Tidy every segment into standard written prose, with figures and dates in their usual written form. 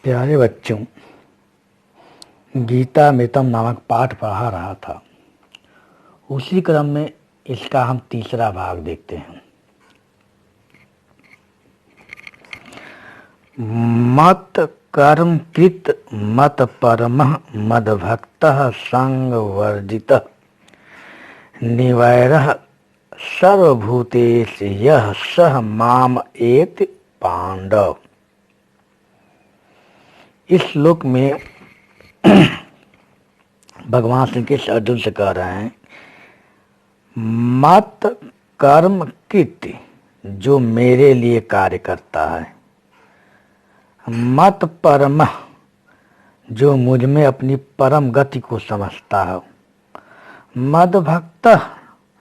प्यारे बच्चों, गीता मितम नामक पाठ पढ़ा रहा था। उसी क्रम में इसका हम तीसरा भाग देखते हैं। मत कर्म कृत मत परमः मद भक्तः संग वर्जितः निवैरः सर्वभूतेषु यः सः माम एति पांडव। इस श्लोक में भगवान श्री कृष्ण अर्जुन से कह रहे हैं, मत कर्म कृत जो मेरे लिए कार्य करता है, मत परम जो मुझ में अपनी परम गति को समझता हो, मद भक्त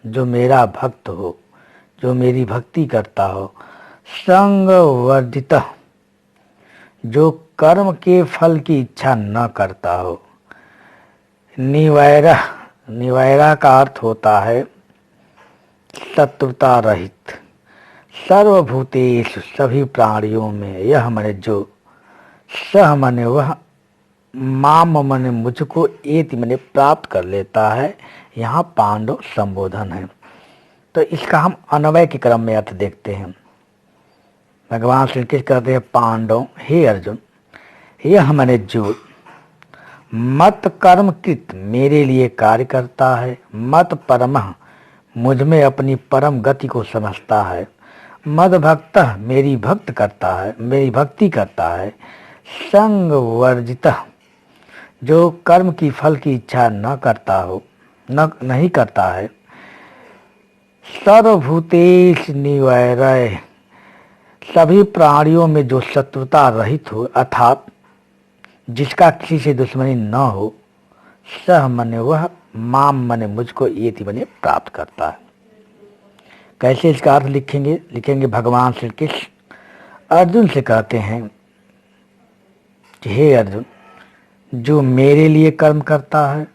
जो मेरा भक्त हो, जो मेरी भक्ति करता हो, संग वर्जित जो कर्म के फल की इच्छा न करता हो, निवैरा निवैरा का अर्थ होता है शत्रुता रहित, सर्वभूतेषु सभी प्राणियों में, यह मने जो, सह मने वह, माम मने मुझको, एति मने प्राप्त कर लेता है। यहाँ पांडव संबोधन है, तो इसका हम अन्वय के क्रम में अर्थ देखते हैं। भगवान श्री कृष्ण कहते हैं, पांडव हे अर्जुन, यह मने जो मत कर्म कृत मेरे लिए कार्य करता है, मत परमः मुझ में अपनी परम गति को समझता है, मद भक्त मेरी भक्त करता है, मेरी भक्ति करता है, संग वर्जित जो कर्म की फल की इच्छा न करता हो, नहीं करता है, सर्वभूतेषु निवैरः सभी प्राणियों में जो शत्रुता रहित हो, अर्थात जिसका किसी से दुश्मनी न हो, सह मने वह, माम मने मुझको, एति मने प्राप्त करता है। कैसे इसका अर्थ लिखेंगे भगवान श्री कृष्ण अर्जुन से कहते हैं कि हे अर्जुन, जो मेरे लिए कर्म करता है,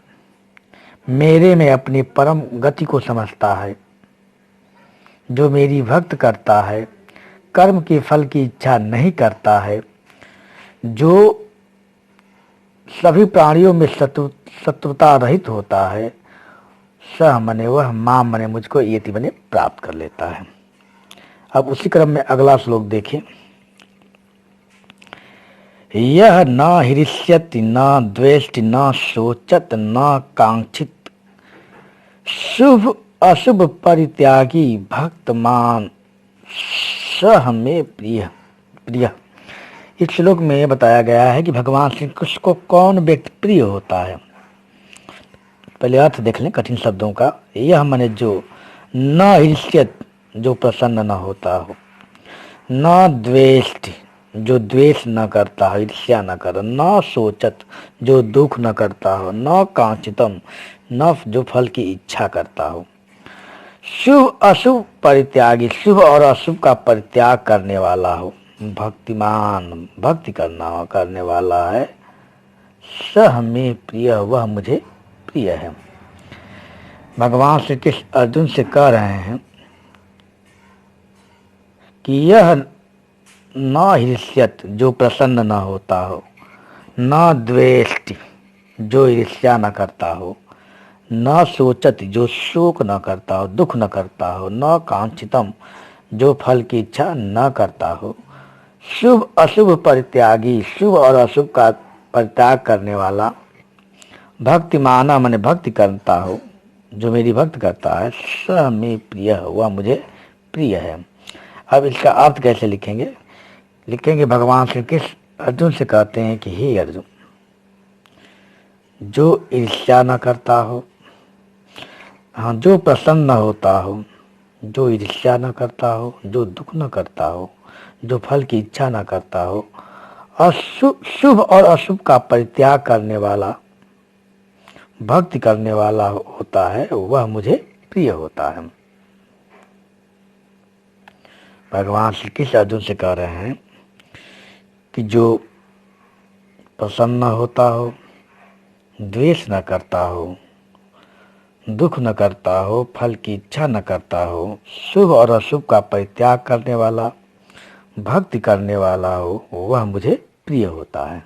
मेरे में अपनी परम गति को समझता है, जो मेरी भक्त करता है, कर्म के फल की इच्छा नहीं करता है, जो सभी प्राणियों में शत्रुता रहित होता है, सह मने वह, माम मने मुझको, एति मने प्राप्त कर लेता है। अब उसी क्रम में अगला श्लोक देखें। यह न हृष्यति न द्वेष्टि न शोचत न कांक्षित शुभ अशुभ परित्यागी भक्तमान सह में प्रिय। इस श्लोक में बताया गया है कि भगवान श्री कृष्ण को कौन व्यक्ति प्रिय होता है। पहले अर्थ देख लें कठिन शब्दों का। यह मने जो, न हृष्यत जो प्रसन्न न होता हो, न द्वेष्ट जो द्वेष न करता हो, ईर्ष्या न कर, न शोचत जो दुख न करता हो, न कांचितम न जो फल की इच्छा करता हो, शुभ अशुभ परित्यागी शुभ और अशुभ का परित्याग करने वाला हो, भक्तिमान भक्ति करने वाला है, सह में प्रिय वह मुझे प्रिय है। भगवान श्री कृष्ण अर्जुन से कह रहे हैं कि यह न हृष्यत जो प्रसन्न न होता हो, न द्वेष्टि जो ईर्ष्या न करता हो, न शोचत जो शोक न करता हो, दुख न करता हो, न कांक्षितम जो फल की इच्छा न करता हो, शुभ अशुभ परित्यागी शुभ और अशुभ का परित्याग करने वाला, भक्तिमाना मने भक्ति करता हो, जो मेरी भक्त करता है, स में प्रिय वह मुझे प्रिय है। अब इसका अर्थ कैसे लिखेंगे भगवान श्री कृष्ण अर्जुन से कहते हैं कि हे अर्जुन, जो ईर्ष्या न करता हो, हाँ, जो प्रसन्न होता हो, जो ईर्ष्या न करता हो, जो दुख न करता हो, जो फल की इच्छा न करता हो, शुभ और अशुभ का परित्याग करने वाला, भक्ति करने वाला होता है, वह मुझे प्रिय होता है। भगवान श्री कृष्ण अर्जुन से कह रहे हैं कि जो प्रसन्न होता हो, द्वेष न करता हो, दुख न करता हो, फल की इच्छा न करता हो, शुभ और अशुभ का परित्याग करने वाला, भक्ति करने वाला हो, वह मुझे प्रिय होता है।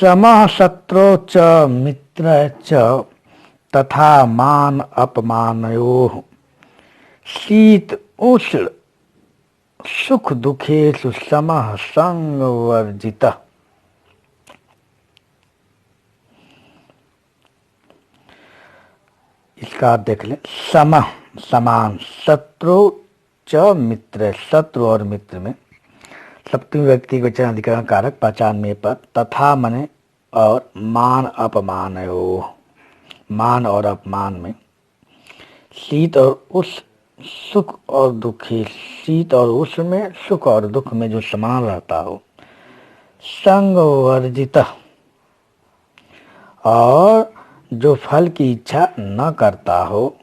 समः शत्रौ च मित्र च तथा मान अपमानयोः शीत उष्ण सुख दुखेषु समः संवर्जितः। इसका आप देख लें। समः समान, शत्रु च मित्र, शत्रु और मित्र में सप्तमी व्यक्ति वचन अधिकरण कारक पहचान में पर, तथा मने और मान अपमानयो, मान और अपमान में, शीत और उष्ण सुख और दुखी, शीत और उष्ण में, सुख और दुख में जो समान रहता हो, संगवर्जित और जो फल की इच्छा न करता हो,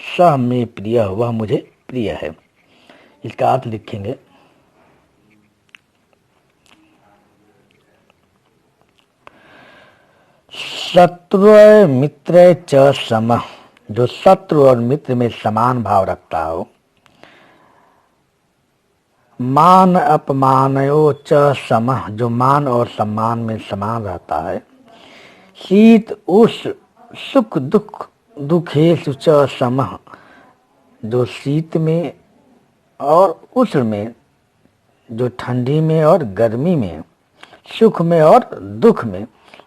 सह में प्रिय, वह मुझे प्रिय है। इसका अर्थ लिखेंगे। शत्रु मित्र च समः, जो शत्रु और मित्र में समान भाव रखता हो। मान अपमानयो च समः, जो मान और सम्मान में समान रहता है। शीत उष्ण सुख दुख दुखेषु च समः, जो शीत में और उष्ण में, जो ठंडी में और गर्मी में, सुख में और दुख में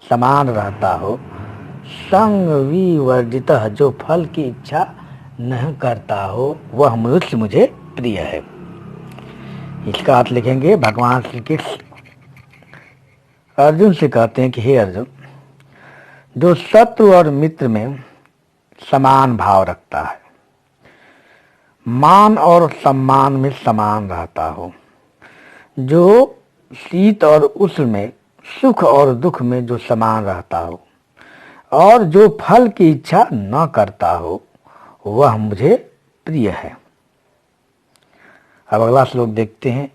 समान रहता हो। संग विवर्जित, जो फल की इच्छा नहीं करता हो, वह मनुष्य मुझे प्रिय है। इसका अर्थ लिखेंगे। भगवान श्री कृष्ण अर्जुन से कहते हैं कि हे अर्जुन, जो शत्रु और मित्र में समान भाव रखता है, मान और सम्मान में समान रहता हो, जो शीत और उष्ण में, सुख और दुख में जो समान रहता हो, और जो फल की इच्छा न करता हो, वह मुझे प्रिय है। अब अगला श्लोक देखते हैं।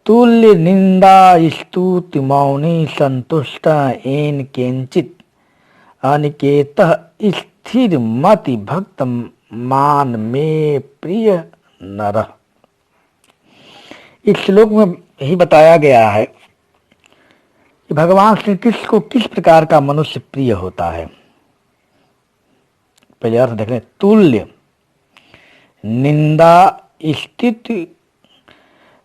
तुल्य निंदा स्तुति मौनी संतुष्ट एन किंचित अनिकेतः स्थिर मति भक्त मान में प्रिय नरः। इस श्लोक में यही बताया गया है कि भगवान श्री कृष्ण को किस प्रकार का मनुष्य प्रिय होता है। पहले अर्थ देख लें। तुल्य, निंदा स्थिति,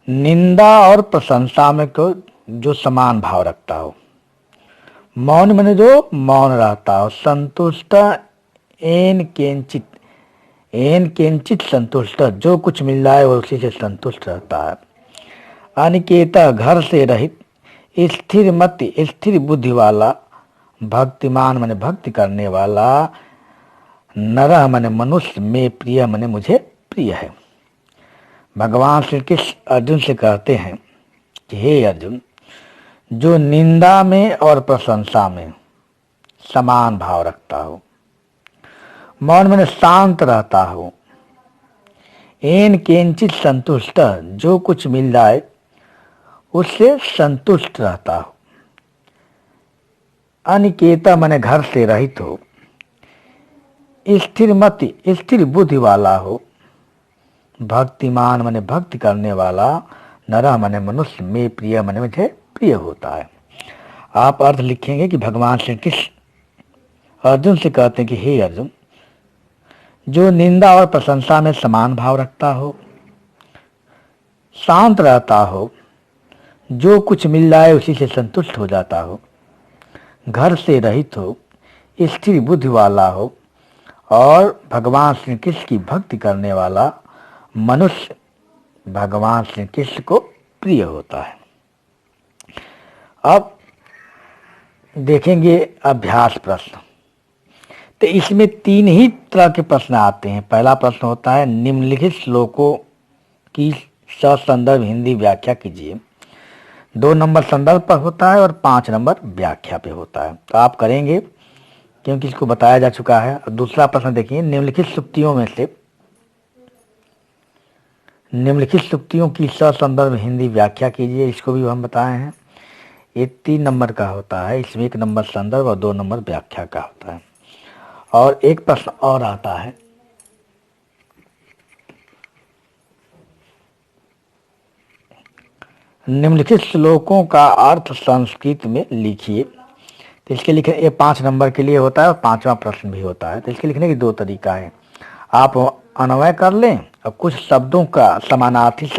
निंदा और प्रशंसा में को जो समान भाव रखता हो। मौन मैंने जो मौन रहता हो। संतुष्ट एन केंचित, एन केंचित संतुष्ट, जो कुछ मिल रहा है वो उसी से संतुष्ट रहता है। अनिकेता, घर से रहित। स्थिर मति, स्थिर बुद्धि वाला। भक्तिमान माने भक्ति करने वाला। नरः माने मनुष्य। में प्रिय माने मुझे प्रिय है। भगवान श्री कृष्ण अर्जुन से कहते हैं कि हे अर्जुन, जो निंदा में और प्रशंसा में समान भाव रखता हो, मौन माने शांत रहता हो। एन केंचित संतुष्ट, जो कुछ मिल जाए उससे संतुष्ट रहता हो। अनिकेता माने घर से रहित हो। स्थिर मति, स्थिर बुद्धि वाला हो। भक्तिमान माने भक्ति करने वाला। नरः माने मनुष्य। में प्रिय माने मुझे प्रिय होता है। आप अर्थ लिखेंगे कि भगवान श्री कृष्ण अर्जुन से कहते हैं कि हे अर्जुन, जो निंदा और प्रशंसा में समान भाव रखता हो, शांत रहता हो, जो कुछ मिल रहा है उसी से संतुष्ट हो जाता हो, घर से रहित हो, स्थिर बुद्धि वाला हो और भगवान श्री कृष्ण की भक्ति करने वाला मनुष्य भगवान श्री कृष्ण को प्रिय होता है। अब देखेंगे अभ्यास प्रश्न। तो इसमें 3 ही तरह के प्रश्न आते हैं। पहला प्रश्न होता है निम्नलिखित श्लोकों की ससंदर्भ हिंदी व्याख्या कीजिए। 2 नंबर संदर्भ पर होता है और 5 नंबर व्याख्या पे होता है। तो आप करेंगे क्योंकि इसको बताया जा चुका है। दूसरा प्रश्न देखिए, निम्नलिखित सूक्तियों में से निम्नलिखित सूक्तियों की ससंदर्भ हिंदी व्याख्या कीजिए, इसको भी हम बताए हैं। ये 3 नंबर का होता है, इसमें 1 नंबर संदर्भ और 2 नंबर व्याख्या का होता है। और एक प्रश्न और आता है, निम्नलिखित श्लोकों का अर्थ संस्कृत में लिखिए। तो इसके लिखने, ये 5 नंबर के लिए होता है और 5वां प्रश्न भी होता है। तो इसके लिखने की 2 तरीका है, आप अन्वय कर लें और कुछ शब्दों का समानार्थी